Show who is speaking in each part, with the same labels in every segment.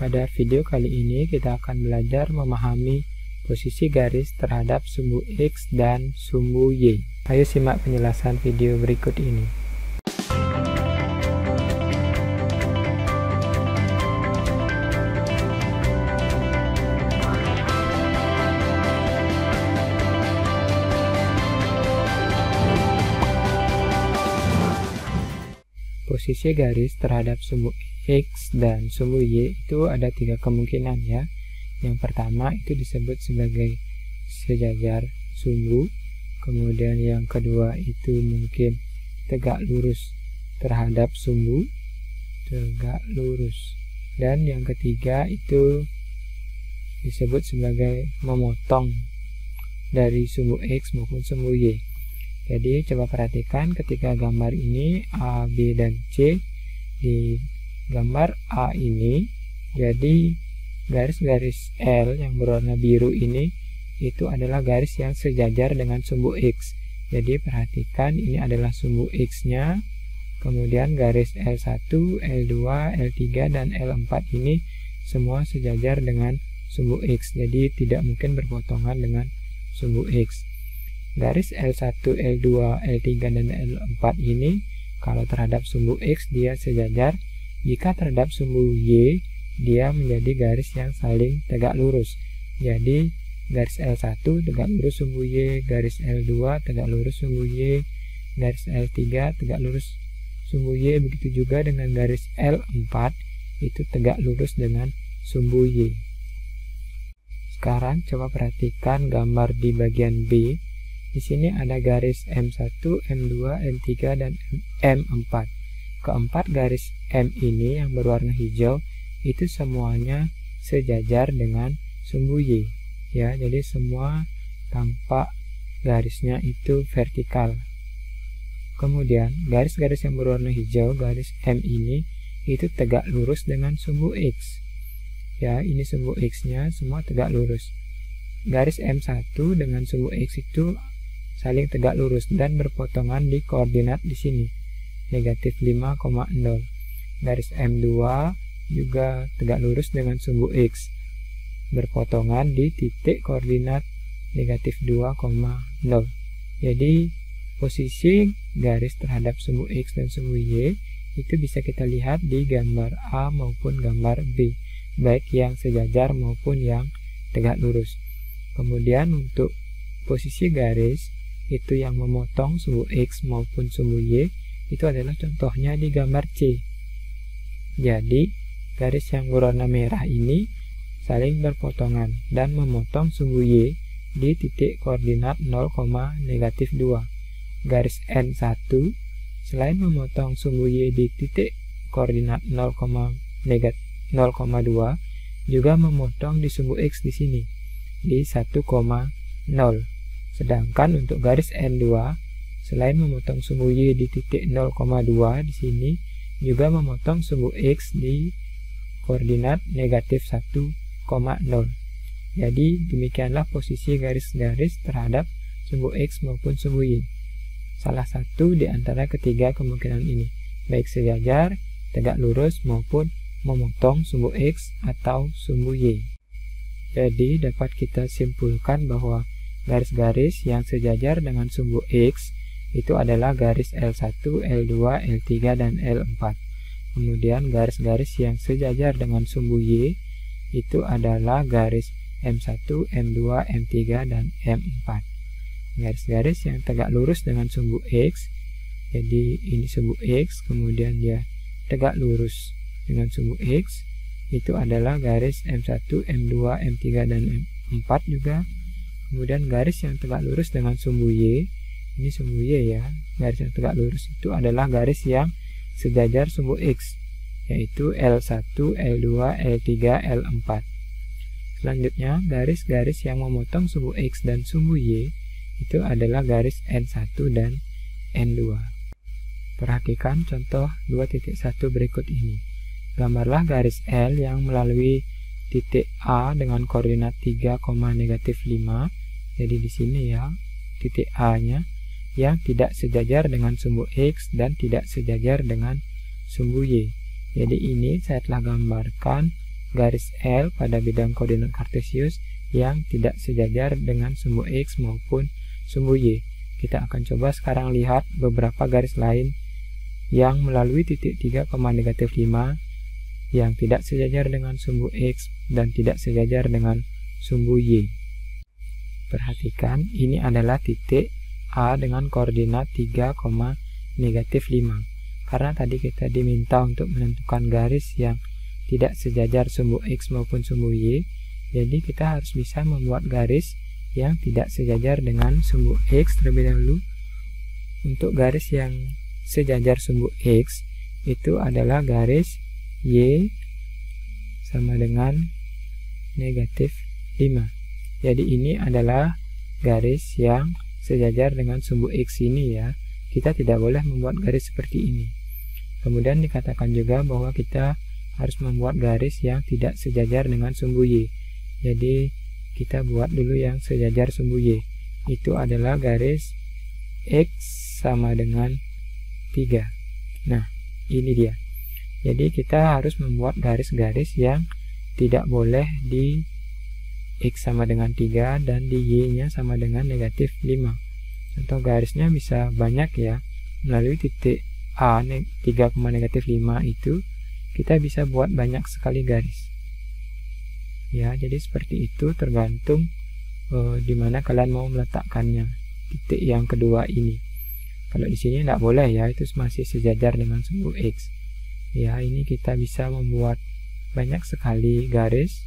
Speaker 1: Pada video kali ini kita akan belajar memahami posisi garis terhadap sumbu X dan sumbu Y. Ayo simak penjelasan video berikut ini. Posisi garis terhadap sumbu X dan sumbu Y itu ada 3 kemungkinan ya. Yang pertama itu disebut sebagai sejajar sumbu. Kemudian yang kedua itu mungkin tegak lurus terhadap sumbu, tegak lurus. Dan yang ketiga itu disebut sebagai memotong dari sumbu X maupun sumbu Y. Jadi coba perhatikan ketika gambar ini A, B, dan C. Di gambar A ini, jadi garis-garis L yang berwarna biru ini itu adalah garis yang sejajar dengan sumbu X. Jadi perhatikan ini adalah sumbu X-nya. Kemudian garis L1, L2, L3, dan L4 ini semua sejajar dengan sumbu X. Jadi tidak mungkin berpotongan dengan sumbu X. Garis L1, L2, L3, dan L4 ini kalau terhadap sumbu X dia sejajar. Jika terhadap sumbu Y dia menjadi garis yang saling tegak lurus. Jadi garis L1 tegak lurus sumbu Y, garis L2 tegak lurus sumbu Y, garis L3 tegak lurus sumbu Y. Begitu juga dengan garis L4 itu tegak lurus dengan sumbu Y. Sekarang coba perhatikan gambar di bagian B. Di sini ada garis M1, M2, M3, dan M4. Keempat garis M ini yang berwarna hijau itu semuanya sejajar dengan sumbu Y. Ya, jadi semua tampak garisnya itu vertikal. Kemudian garis-garis yang berwarna hijau, garis M ini itu tegak lurus dengan sumbu X. Ya, ini sumbu X-nya semua tegak lurus. Garis M1 dengan sumbu X itu saling tegak lurus dan berpotongan di koordinat di sini, negatif 5,0. Garis M2 juga tegak lurus dengan sumbu X, berpotongan di titik koordinat negatif 2,0. Jadi posisi garis terhadap sumbu X dan sumbu Y itu bisa kita lihat di gambar A maupun gambar B, baik yang sejajar maupun yang tegak lurus. Kemudian untuk posisi garis itu yang memotong sumbu X maupun sumbu Y itu adalah contohnya di gambar C. Jadi garis yang berwarna merah ini saling berpotongan dan memotong sumbu Y di titik koordinat 0,-2. Garis N1 selain memotong sumbu Y di titik koordinat 0,2 juga memotong di sumbu X di sini di 1,0. Sedangkan untuk garis N2 selain memotong sumbu Y di titik 0,2 di sini juga memotong sumbu X di koordinat negatif 1,0. Jadi demikianlah posisi garis-garis terhadap sumbu X maupun sumbu Y. Salah satu di antara ketiga kemungkinan ini, baik sejajar, tegak lurus maupun memotong sumbu X atau sumbu Y. Jadi dapat kita simpulkan bahwa garis-garis yang sejajar dengan sumbu X itu adalah garis L1, L2, L3, dan L4. Kemudian garis-garis yang sejajar dengan sumbu Y itu adalah garis M1, M2, M3, dan M4. Garis-garis yang tegak lurus dengan sumbu X, jadi ini sumbu X, kemudian dia tegak lurus dengan sumbu X, itu adalah garis M1, M2, M3, dan M4 juga. Kemudian garis yang tegak lurus dengan sumbu Y, ini sumbu Y ya, garis yang tegak lurus itu adalah garis yang sejajar sumbu X, yaitu L1, L2, L3, L4. Selanjutnya, garis-garis yang memotong sumbu X dan sumbu Y itu adalah garis N1 dan N2. Perhatikan contoh 2.1 berikut ini. Gambarlah garis L yang melalui titik A dengan koordinat 3, -5. Jadi di sini ya, titik A-nya yang tidak sejajar dengan sumbu X dan tidak sejajar dengan sumbu Y. Jadi ini saya telah gambarkan garis L pada bidang koordinat kartesius yang tidak sejajar dengan sumbu X maupun sumbu Y. Kita akan coba sekarang lihat beberapa garis lain yang melalui titik 3, negatif 5 yang tidak sejajar dengan sumbu X dan tidak sejajar dengan sumbu Y. Perhatikan, ini adalah titik A dengan koordinat 3, negatif 5. Karena tadi kita diminta untuk menentukan garis yang tidak sejajar sumbu X maupun sumbu Y, jadi kita harus bisa membuat garis yang tidak sejajar dengan sumbu X terlebih dahulu. Untuk garis yang sejajar sumbu X itu adalah garis Y sama dengan negatif 5. Jadi ini adalah garis yang sejajar dengan sumbu X ini ya. Kita tidak boleh membuat garis seperti ini. Kemudian dikatakan juga bahwa kita harus membuat garis yang tidak sejajar dengan sumbu Y. Jadi kita buat dulu yang sejajar sumbu Y. Itu adalah garis X sama dengan 3. Nah, ini dia. Jadi kita harus membuat garis-garis yang tidak boleh di X sama dengan 3 dan di Y-nya sama dengan negatif 5. Contoh garisnya bisa banyak ya. Melalui titik A 3, negatif 5 itu kita bisa buat banyak sekali garis. Ya, jadi seperti itu tergantung di mana kalian mau meletakkannya. Titik yang kedua ini. Kalau di sini tidak boleh ya, itu masih sejajar dengan sumbu X. Ya, ini kita bisa membuat banyak sekali garis.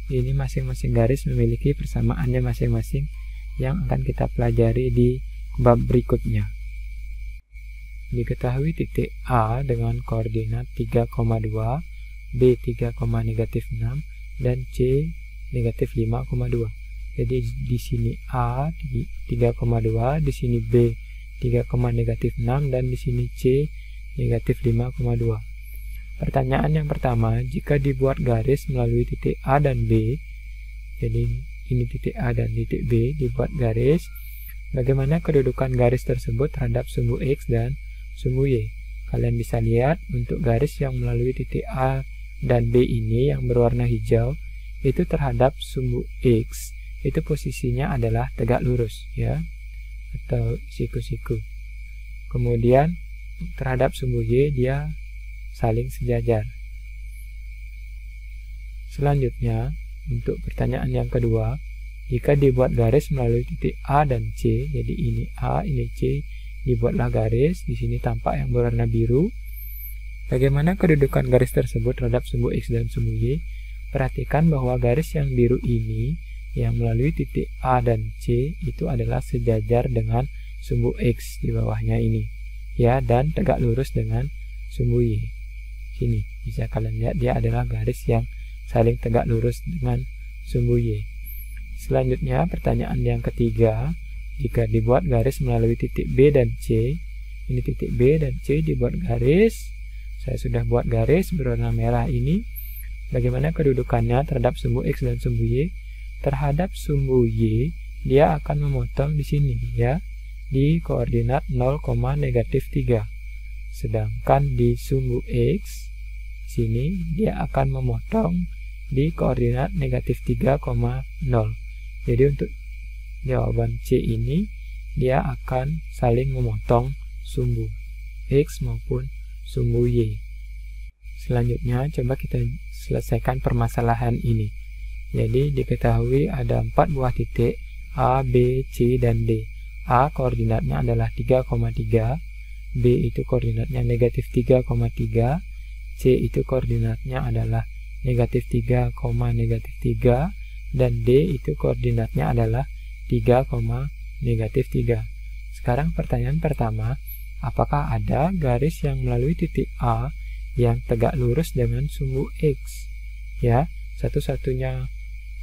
Speaker 1: Ini masing-masing garis memiliki persamaannya masing-masing yang akan kita pelajari di bab berikutnya. Diketahui titik A dengan koordinat 3,2, B 3, negatif 6, dan C negatif 5,2. Jadi di sini A 3,2, di sini B 3, negatif 6, dan di sini C negatif 5,2. Pertanyaan yang pertama, jika dibuat garis melalui titik A dan B, jadi ini titik A dan titik B, dibuat garis, bagaimana kedudukan garis tersebut terhadap sumbu X dan sumbu Y? Kalian bisa lihat untuk garis yang melalui titik A dan B ini yang berwarna hijau, itu terhadap sumbu X, itu posisinya adalah tegak lurus ya, atau siku-siku. Kemudian terhadap sumbu Y dia saling sejajar. Selanjutnya, untuk pertanyaan yang kedua, jika dibuat garis melalui titik A dan C, jadi ini A, ini C, dibuatlah garis, di sini tampak yang berwarna biru. Bagaimana kedudukan garis tersebut terhadap sumbu X dan sumbu Y? Perhatikan bahwa garis yang biru ini, yang melalui titik A dan C, itu adalah sejajar dengan sumbu X di bawahnya ini. Ya, dan tegak lurus dengan sumbu Y. Sini, bisa kalian lihat dia adalah garis yang saling tegak lurus dengan sumbu Y. Selanjutnya, pertanyaan yang ketiga, jika dibuat garis melalui titik B dan C, ini titik B dan C dibuat garis, saya sudah buat garis berwarna merah ini, bagaimana kedudukannya terhadap sumbu X dan sumbu Y? Terhadap sumbu Y, dia akan memotong di sini ya, di koordinat 0, negatif 3. Sedangkan di sumbu X, sini dia akan memotong di koordinat negatif 3,0. Jadi untuk jawaban C ini, dia akan saling memotong sumbu X maupun sumbu Y. Selanjutnya, coba kita selesaikan permasalahan ini. Jadi diketahui ada 4 buah titik A, B, C, dan D. A koordinatnya adalah 3,3, B itu koordinatnya negatif 3,3, C itu koordinatnya adalah negatif 3, negatif 3, dan D itu koordinatnya adalah 3, negatif 3. Sekarang pertanyaan pertama, apakah ada garis yang melalui titik A yang tegak lurus dengan sumbu X? Ya, satu-satunya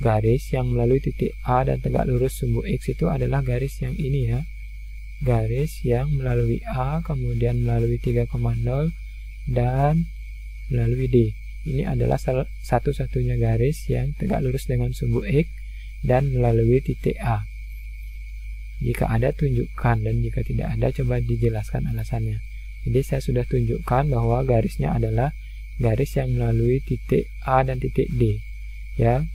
Speaker 1: garis yang melalui titik A dan tegak lurus sumbu X itu adalah garis yang ini ya. Garis yang melalui A, kemudian melalui 3,0, dan melalui D. Ini adalah satu-satunya garis yang tegak lurus dengan sumbu X dan melalui titik A. Jika ada, tunjukkan, dan jika tidak ada, coba dijelaskan alasannya. Jadi saya sudah tunjukkan bahwa garisnya adalah garis yang melalui titik A dan titik D. Ya,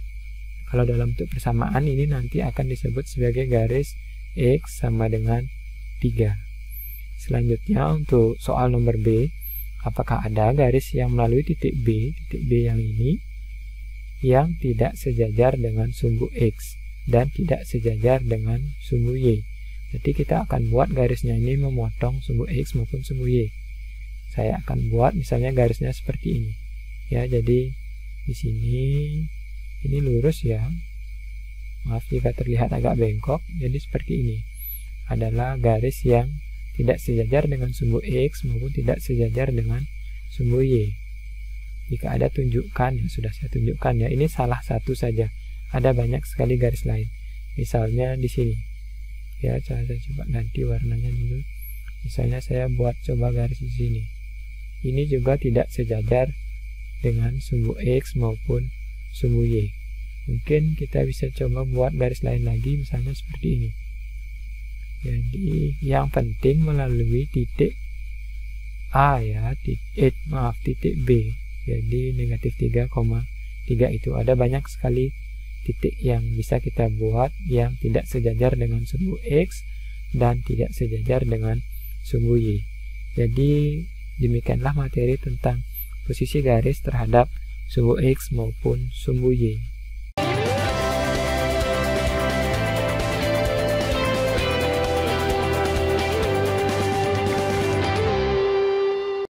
Speaker 1: kalau dalam bentuk persamaan ini nanti akan disebut sebagai garis X sama dengan 3. Selanjutnya untuk soal nomor B, apakah ada garis yang melalui titik B yang ini, yang tidak sejajar dengan sumbu X dan tidak sejajar dengan sumbu Y. Jadi kita akan buat garisnya ini memotong sumbu X maupun sumbu Y. Saya akan buat misalnya garisnya seperti ini. Ya, jadi di sini ini lurus ya. Maaf jika terlihat agak bengkok. Jadi seperti ini. Adalah garis yang tidak sejajar dengan sumbu X maupun tidak sejajar dengan sumbu Y. Jika ada tunjukkan, ya sudah saya tunjukkan ya. Ini salah satu saja. Ada banyak sekali garis lain. Misalnya di sini. Ya, saya coba ganti warnanya dulu. Misalnya saya buat coba garis di sini. Ini juga tidak sejajar dengan sumbu X maupun sumbu Y. Mungkin kita bisa coba buat garis lain lagi, misalnya seperti ini. Jadi yang penting melalui titik A ya, titik B. Jadi negatif 3,3 itu ada banyak sekali titik yang bisa kita buat yang tidak sejajar dengan sumbu X dan tidak sejajar dengan sumbu Y. Jadi demikianlah materi tentang posisi garis terhadap sumbu X maupun sumbu Y.